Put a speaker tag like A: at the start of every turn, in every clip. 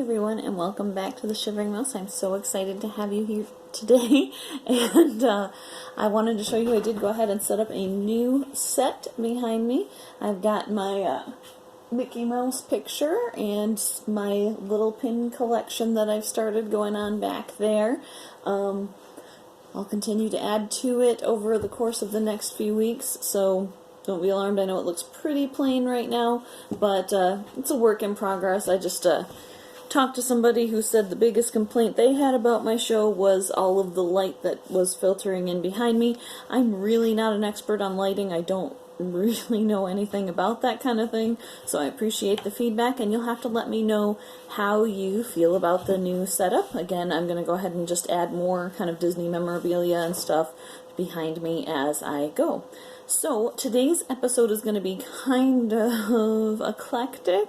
A: everyone, and welcome back to the Shivering Mouse. I'm so excited to have you here today, and I wanted to show you I did go ahead and set up a new set behind me. I've got my Mickey Mouse picture and my little pin collection that I've started going on back there. I'll continue to add to it over the course of the next few weeks, so don't be alarmed. I know it looks pretty plain right now, but it's a work in progress. I just talked to somebody who said the biggest complaint they had about my show was all of the light that was filtering in behind me. I'm really not an expert on lighting. I don't really know anything about that kind of thing, so I appreciate the feedback, and you'll have to let me know how you feel about the new setup. Again, I'm going to go ahead and just add more kind of Disney memorabilia and stuff behind me as I go. So today's episode is going to be kind of eclectic.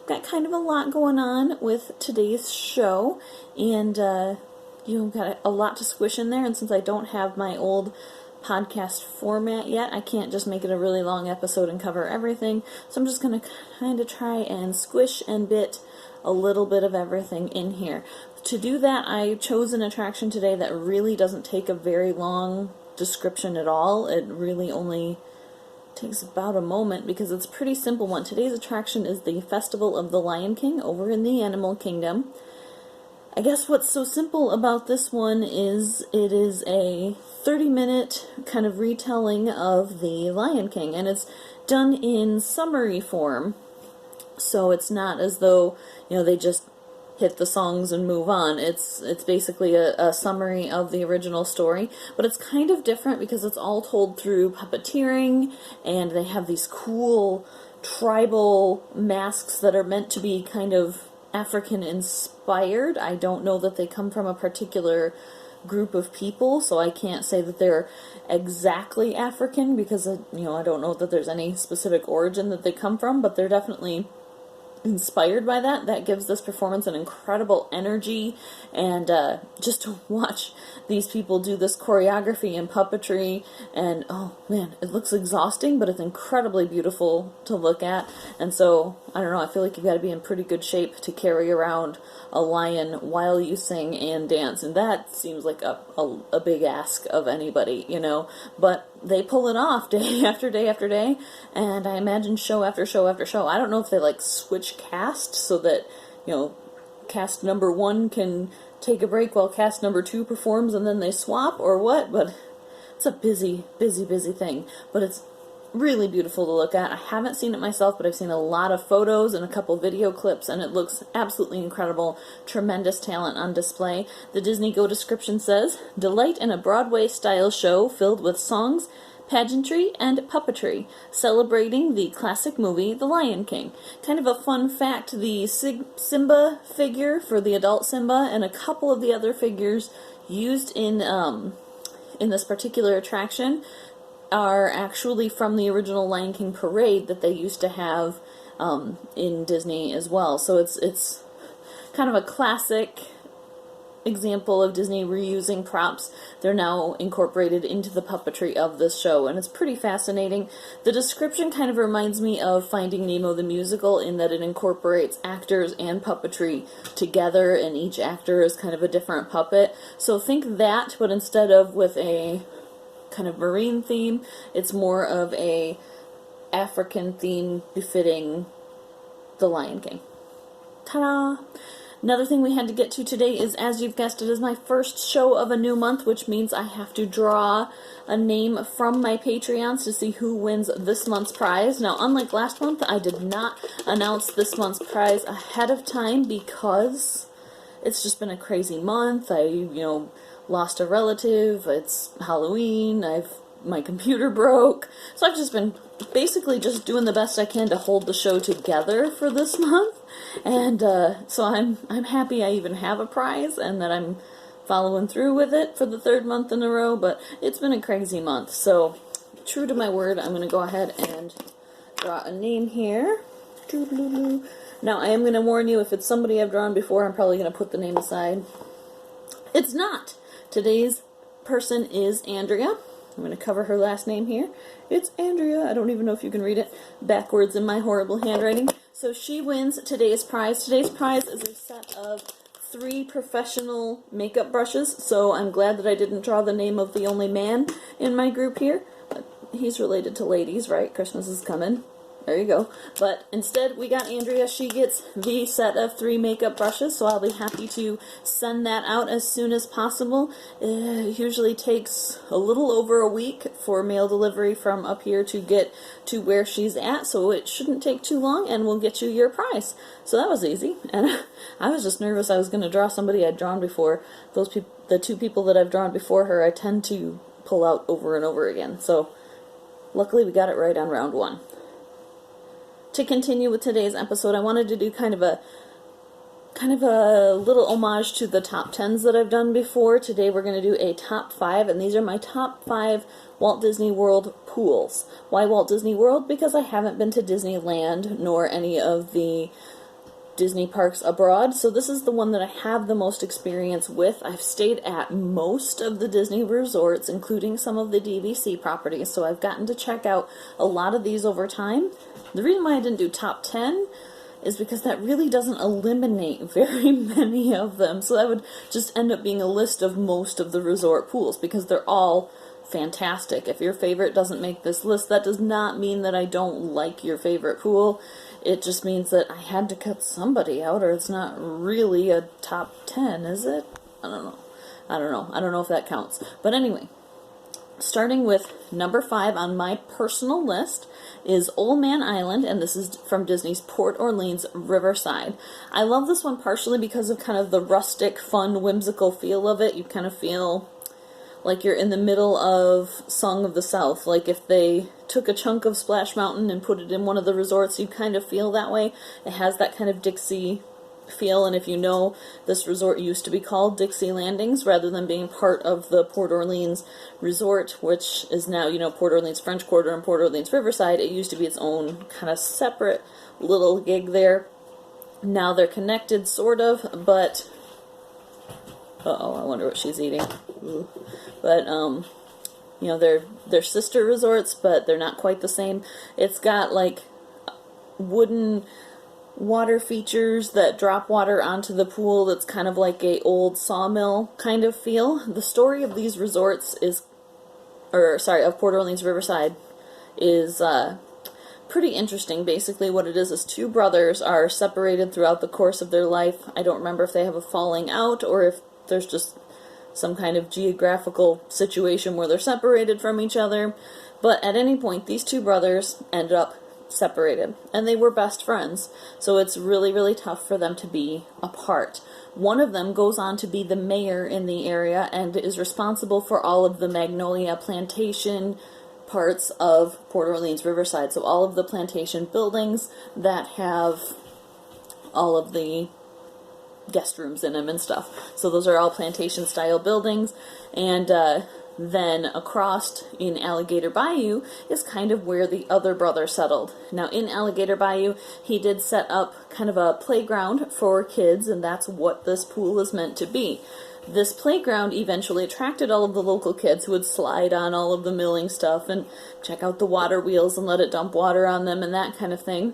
A: Got kind of a lot going on with today's show, and got a lot to squish in there, and since I don't have my old podcast format yet, I can't just make it a really long episode and cover everything, so I'm just going to kind of try and squish and bit a little bit of everything in here. To do that, I chose an attraction today that really doesn't take a very long description at all. It really only takes about a moment because it's a pretty simple one. Today's attraction is the Festival of the Lion King over in the Animal Kingdom. I guess what's so simple about this one is it is a 30-minute kind of retelling of the Lion King, and it's done in summary form, so it's not as though they just hit the songs and move on. It's basically a summary of the original story, but it's kind of different because it's all told through puppeteering, and they have these cool tribal masks that are meant to be kind of African inspired. I don't know that they come from a particular group of people, so I can't say that they're exactly African because I don't know that there's any specific origin that they come from, but they're definitely inspired by that. That gives this performance an incredible energy, and just to watch these people do this choreography and puppetry, and oh man, it looks exhausting, but it's incredibly beautiful to look at. And so I don't know, I feel like you've got to be in pretty good shape to carry around a lion while you sing and dance, and that seems like a big ask of anybody, but they pull it off day after day after day, and I imagine show after show after show. I don't know if they switch cast so that cast number one can take a break while cast number two performs and then they swap or what, but it's a busy thing, but it's really beautiful to look at. I haven't seen it myself, but I've seen a lot of photos and a couple video clips, and it looks absolutely incredible. Tremendous talent on display. The Disney Go description says, "Delight in a Broadway-style show filled with songs, pageantry, and puppetry, celebrating the classic movie The Lion King." Kind of a fun fact, the Simba figure for the adult Simba and a couple of the other figures used in this particular attraction are actually from the original Lion King parade that they used to have in Disney as well. So it's kind of a classic example of Disney reusing props. They're now incorporated into the puppetry of this show, and it's pretty fascinating. The description kind of reminds me of Finding Nemo the musical in that it incorporates actors and puppetry together, and each actor is kind of a different puppet. So think that, but instead of with a kind of marine theme, it's more of a African theme befitting the Lion King. Ta-da! Another thing we had to get to today is, as you've guessed, it is my first show of a new month, which means I have to draw a name from my Patreons to see who wins this month's prize. Now, unlike last month, I did not announce this month's prize ahead of time because it's just been a crazy month. I, lost a relative, it's Halloween, my computer broke, so I've just been basically just doing the best I can to hold the show together for this month, and so I'm happy I even have a prize and that I'm following through with it for the third month in a row, but it's been a crazy month, so true to my word, I'm going to go ahead and draw a name here. Now, I am going to warn you, if it's somebody I've drawn before, I'm probably going to put the name aside. It's not! Today's person is Andrea. I'm going to cover her last name here. It's Andrea. I don't even know if you can read it backwards in my horrible handwriting. So she wins today's prize. Today's prize is a set of 3 professional makeup brushes. So I'm glad that I didn't draw the name of the only man in my group here. He's related to ladies, right? Christmas is coming. There you go. But instead, we got Andrea. She gets the set of 3 makeup brushes, so I'll be happy to send that out as soon as possible. It usually takes a little over a week for mail delivery from up here to get to where she's at, so it shouldn't take too long, and we'll get you your prize. So that was easy, and I was just nervous I was going to draw somebody I'd drawn before. The 2 people that I've drawn before her, I tend to pull out over and over again. So luckily we got it right on round 1. To continue with today's episode, I wanted to do kind of a little homage to the top 10s that I've done before. Today we're going to do a top 5, and these are my top 5 Walt Disney World pools. Why Walt Disney World? Because I haven't been to Disneyland nor any of the Disney parks abroad, so this is the one that I have the most experience with. I've stayed at most of the Disney resorts, including some of the DVC properties, so I've gotten to check out a lot of these over time. The reason why I didn't do top 10 is because that really doesn't eliminate very many of them, so that would just end up being a list of most of the resort pools, because they're all fantastic. If your favorite doesn't make this list, that does not mean that I don't like your favorite pool. It just means that I had to cut somebody out, or it's not really a top 10, is it? I don't know. I don't know if that counts. But anyway, starting with number 5 on my personal list is Old Man Island, and this is from Disney's Port Orleans Riverside. I love this one partially because of kind of the rustic, fun, whimsical feel of it. You kind of feel like you're in the middle of Song of the South. Like if they took a chunk of Splash Mountain and put it in one of the resorts, you kind of feel that way. It has that kind of Dixie feel, and if you know, this resort used to be called Dixie Landings rather than being part of the Port Orleans Resort, which is now, Port Orleans French Quarter and Port Orleans Riverside. It used to be its own kind of separate little gig there. Now they're connected, sort of, but I wonder what she's eating. Ooh. But, they're sister resorts, but they're not quite the same. It's got, like, wooden water features that drop water onto the pool that's kind of like a old sawmill kind of feel. The story of these resorts of Port Orleans Riverside is pretty interesting. Basically what it is 2 brothers are separated throughout the course of their life. I don't remember if they have a falling out or if there's just some kind of geographical situation where they're separated from each other. But at any point, these 2 brothers end up separated, and they were best friends, so it's really, really tough for them to be apart. One of them goes on to be the mayor in the area and is responsible for all of the Magnolia Plantation parts of Port Orleans Riverside, so all of the plantation buildings that have all of the guest rooms in them and stuff. So those are all plantation style buildings, and then across in Alligator Bayou is kind of where the other brother settled. Now in Alligator Bayou, he did set up kind of a playground for kids, and that's what this pool is meant to be. This playground eventually attracted all of the local kids who would slide on all of the milling stuff and check out the water wheels and let it dump water on them and that kind of thing.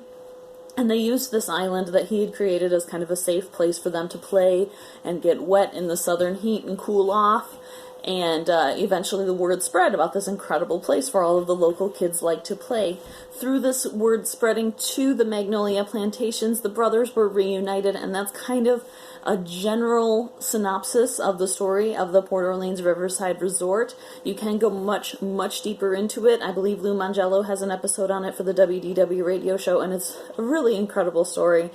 A: And they used this island that he had created as kind of a safe place for them to play and get wet in the southern heat and cool off. And eventually the word spread about this incredible place where all of the local kids like to play. Through this word spreading to the Magnolia Plantations, the brothers were reunited, and that's kind of a general synopsis of the story of the Port Orleans Riverside Resort. You can go much, much deeper into it. I believe Lou Mangello has an episode on it for the WDW radio show, and it's a really incredible story.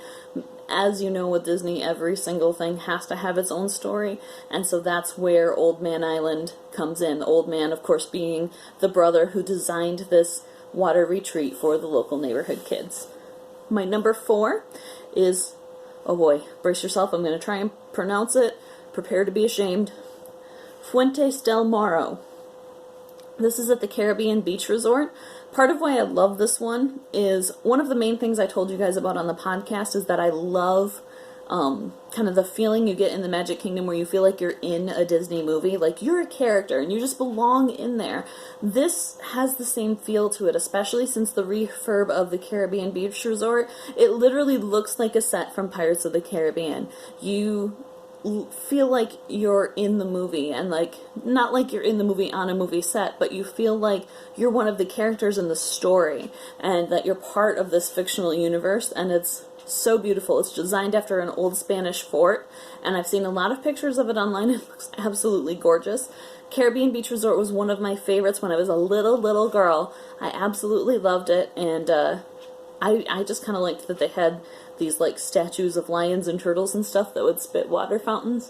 A: As you know, with Disney, every single thing has to have its own story, and so that's where Old Man Island comes in. The Old Man, of course, being the brother who designed this water retreat for the local neighborhood kids. My number 4 is, oh boy, brace yourself, I'm going to try and pronounce it. Prepare to be ashamed. Fuentes del Morro. This is at the Caribbean Beach Resort. Part of why I love this one is one of the main things I told you guys about on the podcast is that I love kind of the feeling you get in the Magic Kingdom where you feel like you're in a Disney movie, like you're a character and you just belong in there. This has the same feel to it, especially since the refurb of the Caribbean Beach Resort. It literally looks like a set from Pirates of the Caribbean. You feel like you're in the movie, and like, not like you're in the movie on a movie set, but you feel like you're one of the characters in the story, and that you're part of this fictional universe, and it's so beautiful. It's designed after an old Spanish fort, and I've seen a lot of pictures of it online. It looks absolutely gorgeous. Caribbean Beach Resort was one of my favorites when I was a little girl. I absolutely loved it, and I just kind of liked that they had these like statues of lions and turtles and stuff that would spit water fountains.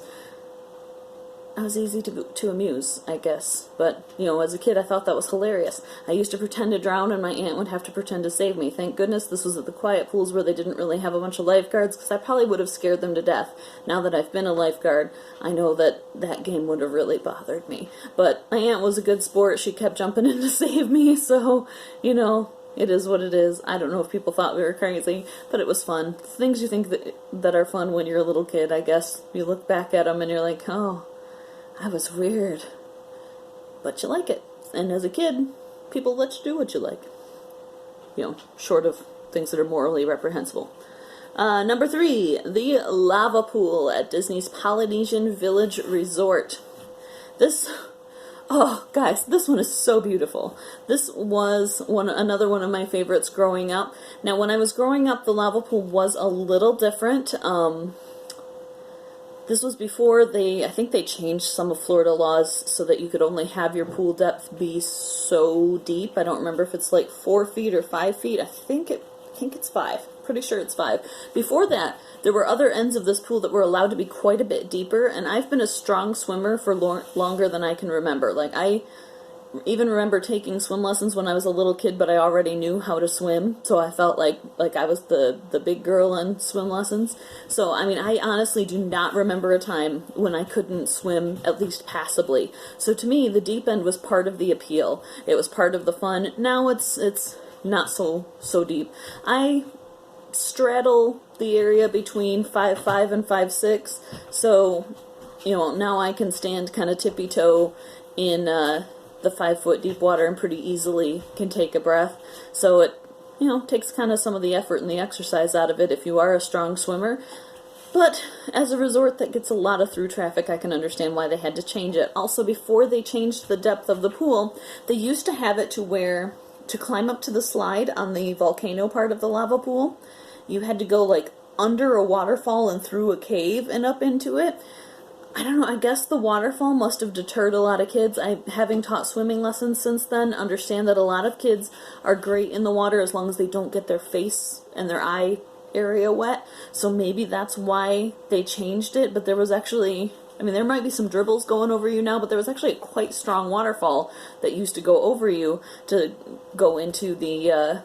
A: I was easy to amuse, I guess. But, you know, as a kid I thought that was hilarious. I used to pretend to drown and my aunt would have to pretend to save me. Thank goodness this was at the quiet pools where they didn't really have a bunch of lifeguards, because I probably would have scared them to death. Now that I've been a lifeguard, I know that that game would have really bothered me. But my aunt was a good sport. She kept jumping in to save me, so, you know, it is what it is. I don't know if people thought we were crazy, but it was fun. Things you think that are fun when you're a little kid, I guess. You look back at them and you're like, oh, I was weird. But you like it. And as a kid, people let you do what you like. You know, short of things that are morally reprehensible. Number 3, the lava pool at Disney's Polynesian Village Resort. Oh, guys, this one is so beautiful. This was another one of my favorites growing up. Now, when I was growing up, the lava pool was a little different. This was before I think they changed some of Florida laws so that you could only have your pool depth be so deep. I don't remember if it's like 4 feet or 5 feet. I think it's 5. Pretty sure it's 5. Before that, there were other ends of this pool that were allowed to be quite a bit deeper, and I've been a strong swimmer for longer than I can remember. Like, I even remember taking swim lessons when I was a little kid, but I already knew how to swim, so I felt like I was the big girl in swim lessons. So, I mean, I honestly do not remember a time when I couldn't swim at least passably. So to me, the deep end was part of the appeal. It was part of the fun. Now it's not so deep. I straddle the area between 5'5" and 5'6", so, you know, now I can stand kind of tippy-toe in the 5-foot deep water and pretty easily can take a breath. So it, you know, takes kind of some of the effort and the exercise out of it if you are a strong swimmer. But as a resort that gets a lot of through traffic, I can understand why they had to change it. Also, before they changed the depth of the pool, they used to have it to where to climb up to the slide on the volcano part of the lava pool, you had to go like under a waterfall and through a cave and up into it. I don't know, I guess the waterfall must have deterred a lot of kids. Having taught swimming lessons since then, understand that a lot of kids are great in the water as long as they don't get their face and their eye area wet. So maybe that's why they changed it, but there was actually, I mean, there might be some dribbles going over you now, but there was actually a quite strong waterfall that used to go over you to go into the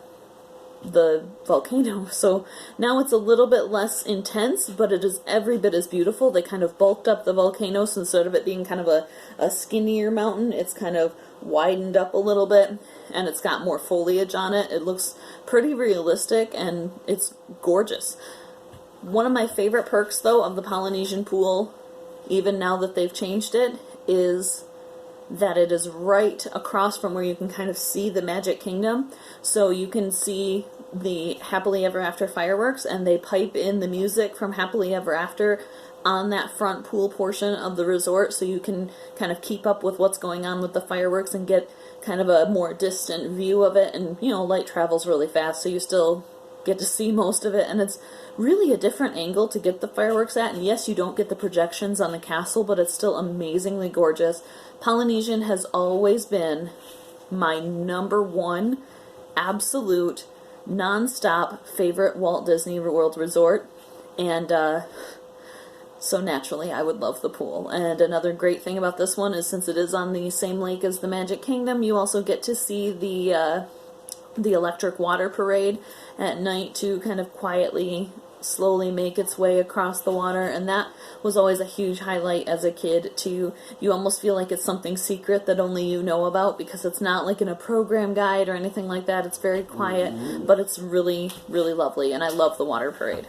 A: volcano. So now it's a little bit less intense, but it is every bit as beautiful. They kind of bulked up the volcano, so instead of it being kind of a skinnier mountain, it's kind of widened up a little bit, and it's got more foliage on it. It looks pretty realistic, and it's gorgeous. One of my favorite perks, though, of the Polynesian pool, even now that they've changed it, is that it is right across from where you can kind of see the Magic Kingdom. So you can see the Happily Ever After fireworks, and they pipe in the music from Happily Ever After on that front pool portion of the resort, so you can kind of keep up with what's going on with the fireworks and get kind of a more distant view of it. And, you know, light travels really fast, so you still get to see most of it, and it's really a different angle to get the fireworks at. And yes, you don't get the projections on the castle, but it's still amazingly gorgeous. Polynesian has always been my #1 absolute non-stop favorite Walt Disney World resort, and so naturally I would love the pool. And another great thing about this one is, since it is on the same lake as the Magic Kingdom, you also get to see the electric water parade at night to kind of quietly, slowly make its way across the water, and that was always a huge highlight as a kid too. You almost feel like it's something secret that only you know about, because it's not like in a program guide or anything like that. It's very quiet, but it's really, really lovely, and I love the water parade.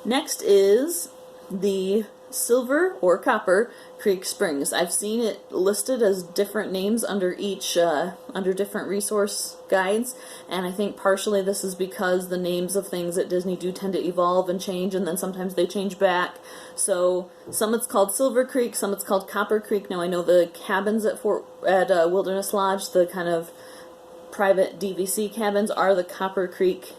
A: Next is the Silver or Copper Creek Springs. I've seen it listed as different names under each, under different resource guides, and I think partially this is because the names of things at Disney do tend to evolve and change, and then sometimes they change back. So some it's called Silver Creek, some it's called Copper Creek. Now I know the cabins at Wilderness Lodge, the kind of private DVC cabins, are the Copper Creek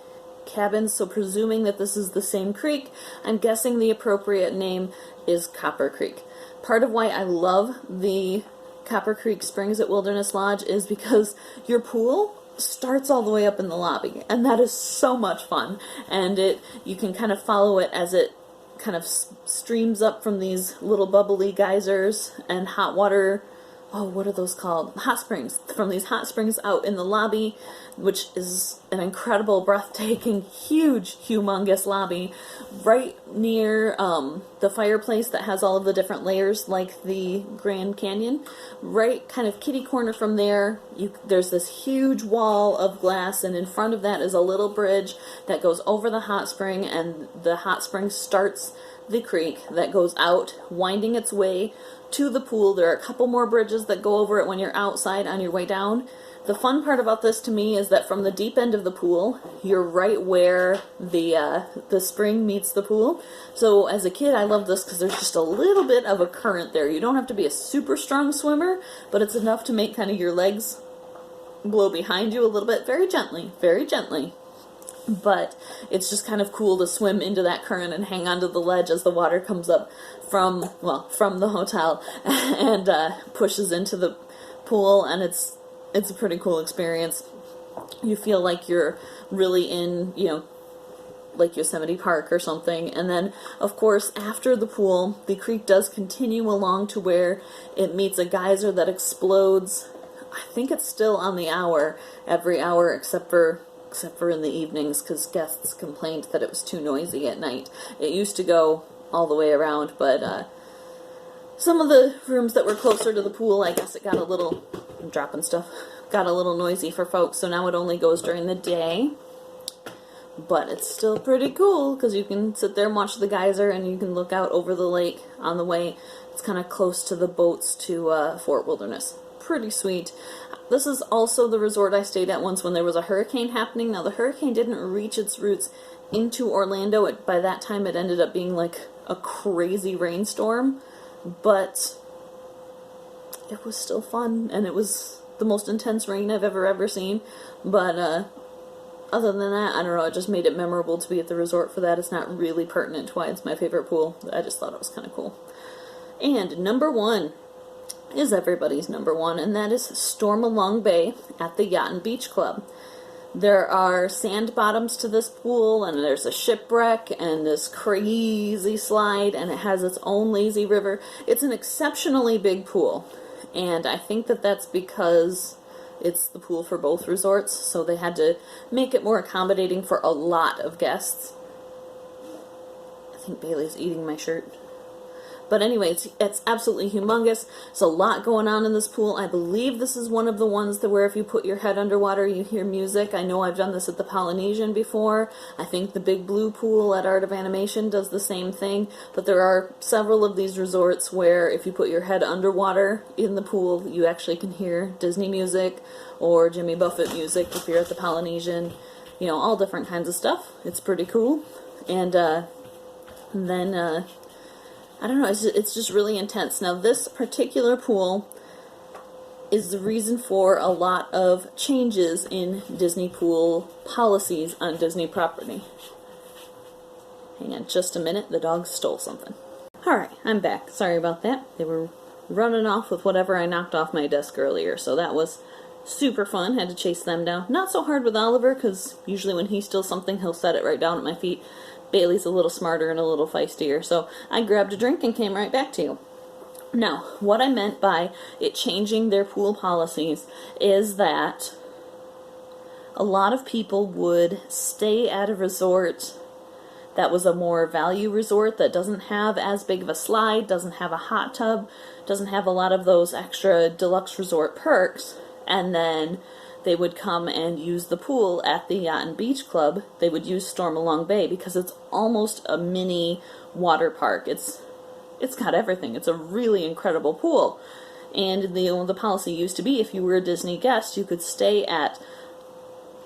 A: cabins, so presuming that this is the same creek, I'm guessing the appropriate name is Copper Creek. Part of why I love the Copper Creek Springs at Wilderness Lodge is because your pool starts all the way up in the lobby, and that is so much fun, and you can kind of follow it as it kind of streams up from these little bubbly geysers and hot water, oh, what are those called? Hot springs. From these hot springs out in the lobby, which is an incredible, breathtaking, huge, humongous lobby, right near the fireplace that has all of the different layers, like the Grand Canyon. Right kind of kitty corner from there, there's this huge wall of glass, and in front of that is a little bridge that goes over the hot spring, and the hot spring starts the creek that goes out, winding its way to the pool. There are a couple more bridges that go over it when you're outside on your way down. The fun part about this to me is that from the deep end of the pool, you're right where the spring meets the pool. So as a kid, I love this because there's just a little bit of a current there. You don't have to be a super strong swimmer, but it's enough to make kind of your legs blow behind you a little bit, very gently, very gently. But it's just kind of cool to swim into that current and hang onto the ledge as the water comes up from the hotel and pushes into the pool, and it's a pretty cool experience. You feel like you're really in, like Yosemite Park or something. And then, of course, after the pool, the creek does continue along to where it meets a geyser that explodes. I think it's still on the hour, every hour except for in the evenings, because guests complained that it was too noisy at night. It used to go all the way around, but some of the rooms that were closer to the pool, I guess it got a little, I'm dropping stuff, got a little noisy for folks, so now it only goes during the day. But it's still pretty cool, because you can sit there and watch the geyser, and you can look out over the lake on the way. It's kind of close to the boats to Fort Wilderness. Pretty sweet. This is also the resort I stayed at once when there was a hurricane happening. Now, the hurricane didn't reach its roots into Orlando. By that time, it ended up being like a crazy rainstorm, but it was still fun, and it was the most intense rain I've ever seen. But other than that, I don't know, it just made it memorable to be at the resort for that. It's not really pertinent to why it's my favorite pool. I just thought it was kind of cool. And number one is everybody's number one, and that is Stormalong Bay at the Yacht and Beach Club. There are sand bottoms to this pool, and there's a shipwreck, and this crazy slide, and it has its own lazy river. It's an exceptionally big pool, and I think that that's because it's the pool for both resorts, so they had to make it more accommodating for a lot of guests. I think Bailey's eating my shirt. But anyway, it's absolutely humongous. There's a lot going on in this pool. I believe this is one of the ones that where if you put your head underwater, you hear music. I know I've done this at the Polynesian before. I think the Big Blue Pool at Art of Animation does the same thing. But there are several of these resorts where if you put your head underwater in the pool, you actually can hear Disney music or Jimmy Buffett music if you're at the Polynesian. All different kinds of stuff. It's pretty cool. And then I don't know, it's just really intense. Now, this particular pool is the reason for a lot of changes in Disney pool policies on Disney property. Hang on just a minute, the dogs stole something. Alright, I'm back. Sorry about that. They were running off with whatever I knocked off my desk earlier, so that was super fun. Had to chase them down. Not so hard with Oliver, because usually when he steals something, he'll set it right down at my feet. Bailey's a little smarter and a little feistier, so I grabbed a drink and came right back to you. Now, what I meant by it changing their pool policies is that a lot of people would stay at a resort that was a more value resort that doesn't have as big of a slide, doesn't have a hot tub, doesn't have a lot of those extra deluxe resort perks, and then they would come and use the pool at the Yacht and Beach Club. They would use Stormalong Bay because it's almost a mini water park. It's got everything. It's a really incredible pool. And the policy used to be, if you were a Disney guest, you could stay at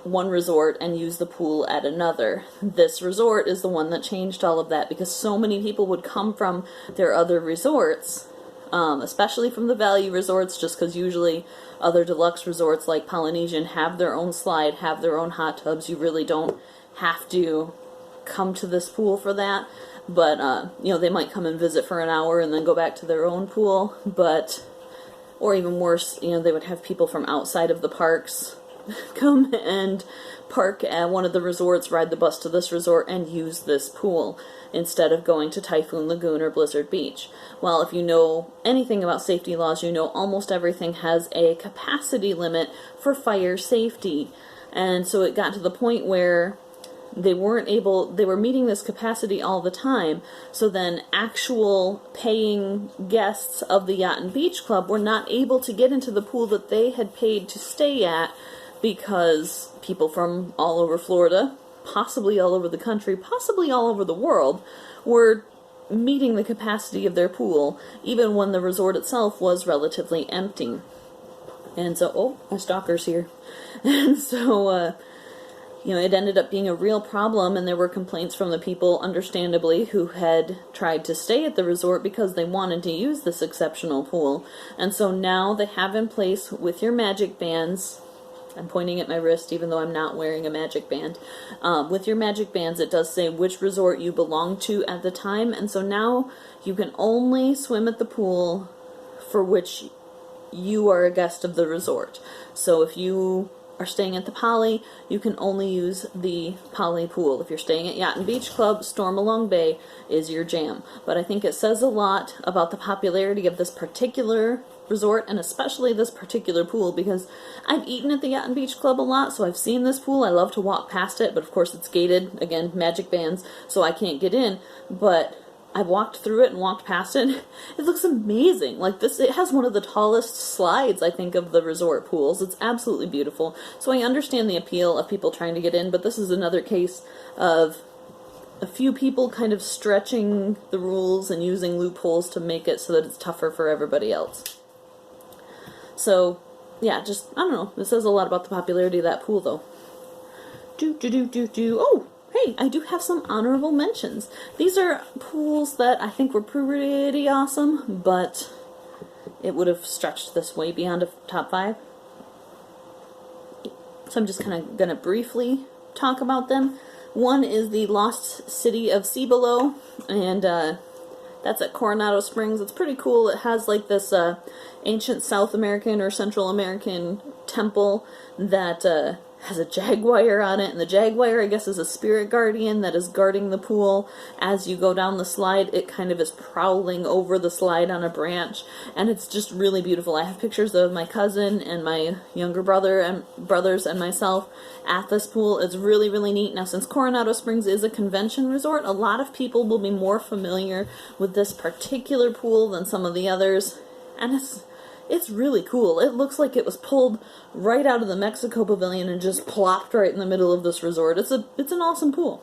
A: one resort and use the pool at another. This resort is the one that changed all of that because so many people would come from their other resorts, especially from the value resorts, just because usually other deluxe resorts like Polynesian have their own slide, have their own hot tubs. You really don't have to come to this pool for that. But, they might come and visit for an hour and then go back to their own pool. Or even worse, they would have people from outside of the parks come and park at one of the resorts, ride the bus to this resort, and use this pool instead of going to Typhoon Lagoon or Blizzard Beach. Well, if you know anything about safety laws, you know almost everything has a capacity limit for fire safety. And so it got to the point where they were meeting this capacity all the time, so then actual paying guests of the Yacht and Beach Club were not able to get into the pool that they had paid to stay at because people from all over Florida, possibly all over the country, possibly all over the world, were meeting the capacity of their pool, even when the resort itself was relatively empty. And so, my stalker's here. And so, it ended up being a real problem, and there were complaints from the people, understandably, who had tried to stay at the resort because they wanted to use this exceptional pool. And so now they have in place, with your magic bands, I'm pointing at my wrist even though I'm not wearing a magic band, with your magic bands it does say which resort you belong to at the time, and so now you can only swim at the pool for which you are a guest of the resort. So if you are staying at the Poly, you can only use the Poly pool. If you're staying at Yacht and Beach Club, Stormalong Bay is your jam. But I think it says a lot about the popularity of this particular resort, and especially this particular pool, because I've eaten at the Yacht and Beach Club a lot, so I've seen this pool. I love to walk past it, but of course it's gated, again, magic bands, so I can't get in, but I've walked through it and walked past it. It looks amazing. Like this, it has one of the tallest slides, I think, of the resort pools. It's absolutely beautiful. So I understand the appeal of people trying to get in, but this is another case of a few people kind of stretching the rules and using loopholes to make it so that it's tougher for everybody else. So, yeah, just, I don't know. This says a lot about the popularity of that pool, though. Oh! Hey, I do have some honorable mentions. These are pools that I think were pretty awesome, but it would have stretched this way beyond a top 5. So I'm just kind of going to briefly talk about them. One is the Lost City of Cibolo, and that's at Coronado Springs. It's pretty cool. It has like this ancient South American or Central American temple that has a jaguar on it, and the jaguar, I guess, is a spirit guardian that is guarding the pool. As you go down the slide, it kind of is prowling over the slide on a branch, and it's just really beautiful. I have pictures of my cousin and my younger brothers and myself at this pool. It's really, really neat. Now, since Coronado Springs is a convention resort, a lot of people will be more familiar with this particular pool than some of the others, and it's really cool. It looks like it was pulled right out of the Mexico Pavilion and just plopped right in the middle of this resort. It's an awesome pool.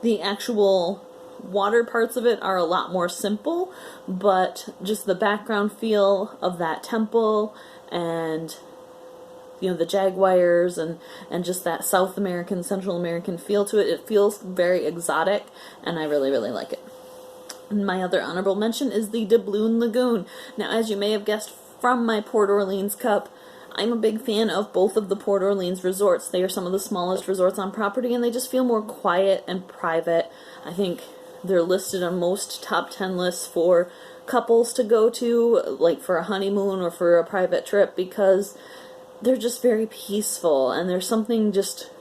A: The actual water parts of it are a lot more simple, but just the background feel of that temple and the jaguars and just that South American, Central American feel to it, it feels very exotic, and I really, really like it. And my other honorable mention is the Doubloon Lagoon. Now, as you may have guessed from my Port Orleans Cup, I'm a big fan of both of the Port Orleans resorts. They are some of the smallest resorts on property, and they just feel more quiet and private. I think they're listed on most top 10 lists for couples to go to, like for a honeymoon or for a private trip, because they're just very peaceful, and there's something just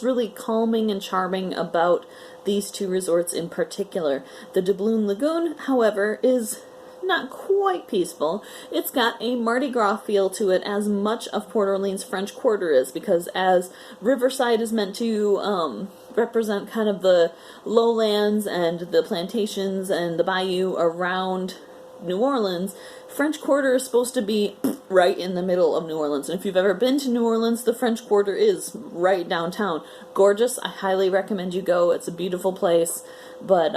A: really calming and charming about these two resorts in particular. The Doubloon Lagoon, however, is not quite peaceful. It's got a Mardi Gras feel to it, as much of Port Orleans French Quarter is, because as Riverside is meant to represent kind of the lowlands and the plantations and the bayou around New Orleans, French Quarter is supposed to be right in the middle of New Orleans. And if you've ever been to New Orleans, the French Quarter is right downtown. Gorgeous. I highly recommend you go. It's a beautiful place. But,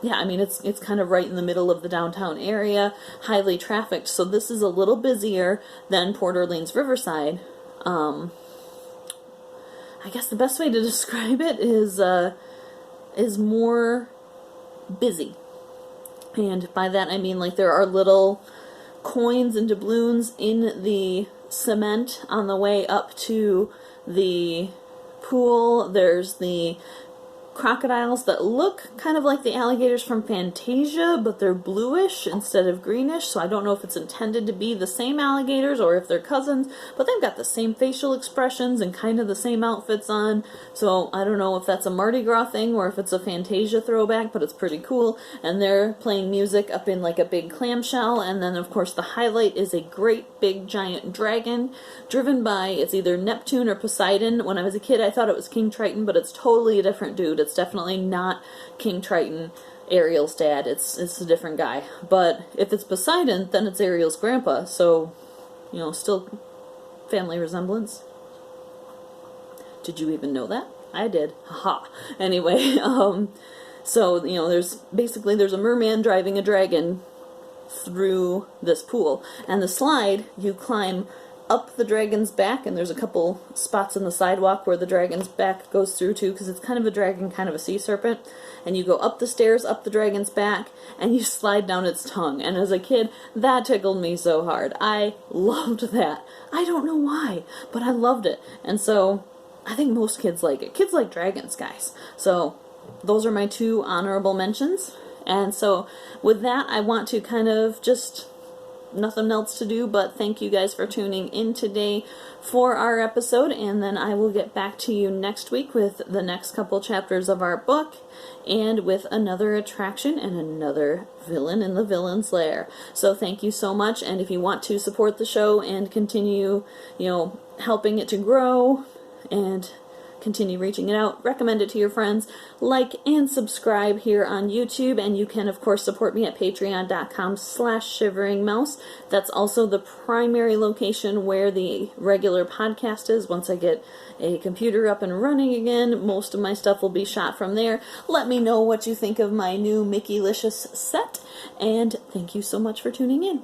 A: yeah, I mean, it's kind of right in the middle of the downtown area, highly trafficked. So this is a little busier than Port Orleans Riverside. I guess the best way to describe it is more busy. And by that I mean, like, there are little coins and doubloons in the cement on the way up to the pool. There's the crocodiles that look kind of like the alligators from Fantasia, but they're bluish instead of greenish, so I don't know if it's intended to be the same alligators or if they're cousins, but they've got the same facial expressions and kind of the same outfits on, so I don't know if that's a Mardi Gras thing or if it's a Fantasia throwback, but it's pretty cool. And they're playing music up in like a big clamshell, and then of course the highlight is a great big giant dragon driven by, it's either Neptune or Poseidon. When I was a kid I thought it was King Triton, but it's totally a different dude. It's definitely not King Triton, Ariel's dad. It's a different guy. But if it's Poseidon, then it's Ariel's grandpa. So, you know, still family resemblance. Did you even know that? I did. Haha. Anyway, so, you know, there's a merman driving a dragon through this pool. And the slide, you climb up the dragon's back, and there's a couple spots in the sidewalk where the dragon's back goes through too, because it's kind of a dragon, kind of a sea serpent, and you go up the stairs, up the dragon's back, and you slide down its tongue. And as a kid, that tickled me so hard. I loved that. I don't know why, but I loved it. And so I think most kids like it. Kids like dragons, guys. So those are my two honorable mentions. And so with that, I want to kind of just, nothing else to do but thank you guys for tuning in today for our episode, and then I will get back to you next week with the next couple chapters of our book and with another attraction and another villain in the villain's lair. So thank you so much, and if you want to support the show and continue, you know, helping it to grow and continue reaching it out, recommend it to your friends, like and subscribe here on YouTube, and you can of course support me at patreon.com/shiveringmouse. That's also the primary location where the regular podcast is. Once I get a computer up and running again, most of my stuff will be shot from there. Let me know what you think of my new Mickey-licious set, and thank you so much for tuning in.